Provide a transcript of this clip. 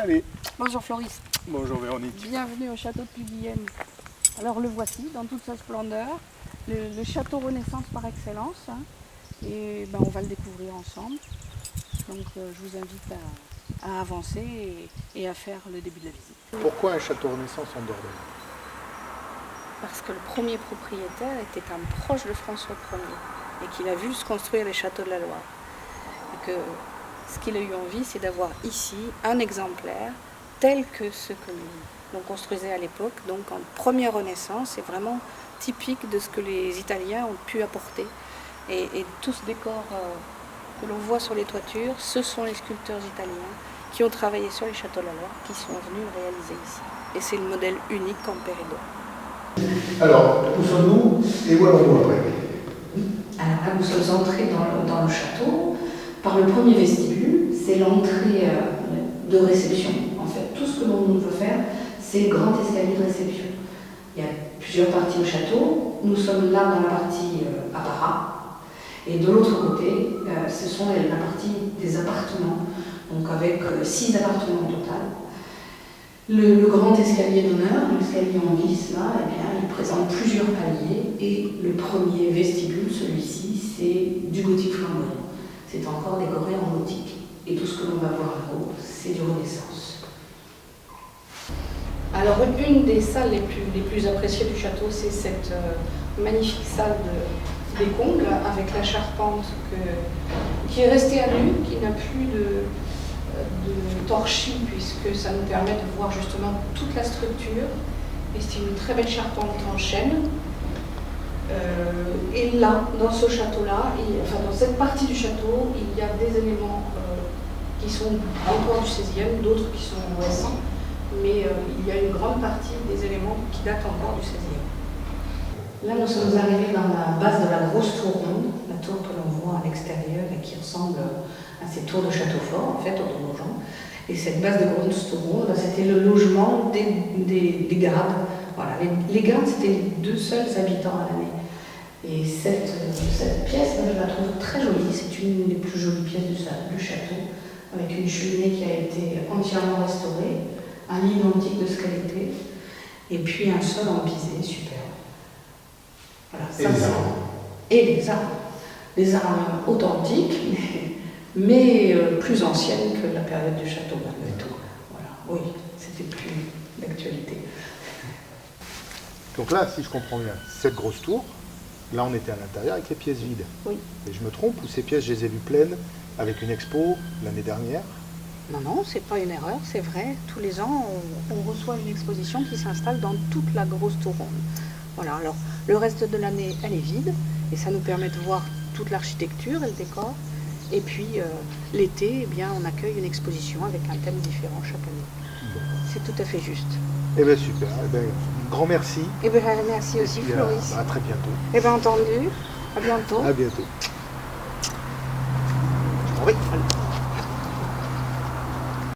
Allez. Bonjour Floris. Bonjour Véronique. Bienvenue au château de Puy-Guilhem. Alors le voici dans toute sa splendeur, le château Renaissance par excellence. Et on va le découvrir ensemble. Donc je vous invite à avancer et à faire le début de la visite. Pourquoi un château Renaissance en Dordogne? Parce que le premier propriétaire était un proche de François Ier et qu'il a vu se construire les châteaux de la Loire. Et que ce qu'il a eu envie, c'est d'avoir ici un exemplaire tel que ce que l'on construisait à l'époque. Donc en première Renaissance, c'est vraiment typique de ce que les Italiens ont pu apporter. Et tout ce décor que l'on voit sur les toitures, ce sont les sculpteurs italiens qui ont travaillé sur les châteaux de la Loire, qui sont venus le réaliser ici. Et c'est le modèle unique Camperedo. Alors, où sommes-nous et où allons-nous après? Alors là, nous sommes entrés dans le château par le premier vestibule. C'est l'entrée de réception. En fait, tout ce que l'on veut faire, c'est le grand escalier de réception. Il y a plusieurs parties au château. Nous sommes là dans la partie apparat. Et de l'autre côté, ce sont la partie des appartements, donc avec 6 appartements au total. Le grand escalier d'honneur, l'escalier en vis, là, eh bien, il présente plusieurs paliers. Et le premier vestibule, celui-ci, c'est du gothique flamboyant. C'est encore décoré en gothique. Et tout ce que l'on va voir là-haut, c'est du Renaissance. Alors, une des salles les plus appréciées du château, c'est cette magnifique salle des combles, avec la charpente qui est restée à nu, qui n'a plus de torchis, puisque ça nous permet de voir justement toute la structure. Et c'est une très belle charpente en chêne. Et là, dans ce château-là, dans cette partie du château, il y a des éléments qui sont encore du XVIe, d'autres qui sont récents, mais il y a une grande partie des éléments qui datent encore du XVIe. Là, nous sommes arrivés dans la base de la grosse tour ronde, la tour que l'on voit à l'extérieur et qui ressemble à ces tours de château fort, en fait, au donjon. Et cette base de grosse tour ronde, c'était le logement des gardes. Voilà, les gardes, c'était les 2 seuls habitants à l'année. Et cette pièce, je la trouve très jolie. C'est une des plus jolies pièces du château, avec une cheminée qui a été entièrement restaurée, un lit identique de ce qu'elle était, et puis un sol en pisé superbe. Voilà, et les armes. Et les armes. Des armes authentiques, mais plus anciennes que la période du château malgré tout. Voilà, oui, c'était plus d'actualité. Donc là, si je comprends bien, cette grosse tour, là on était à l'intérieur avec les pièces vides. Oui. Et je me trompe, ou ces pièces, je les ai vues pleines avec une expo l'année dernière? Non, c'est pas une erreur, c'est vrai. Tous les ans, on reçoit une exposition qui s'installe dans toute la grosse tour ronde. Voilà, alors le reste de l'année, elle est vide, et ça nous permet de voir toute l'architecture et le décor. Et puis l'été, eh bien, on accueille une exposition avec un thème différent chaque année. C'est tout à fait juste. Eh bien super, grand merci. Eh bien merci aussi Et puis, Floris. à très bientôt. Eh bien entendu, à bientôt. À bientôt. Oui, allez.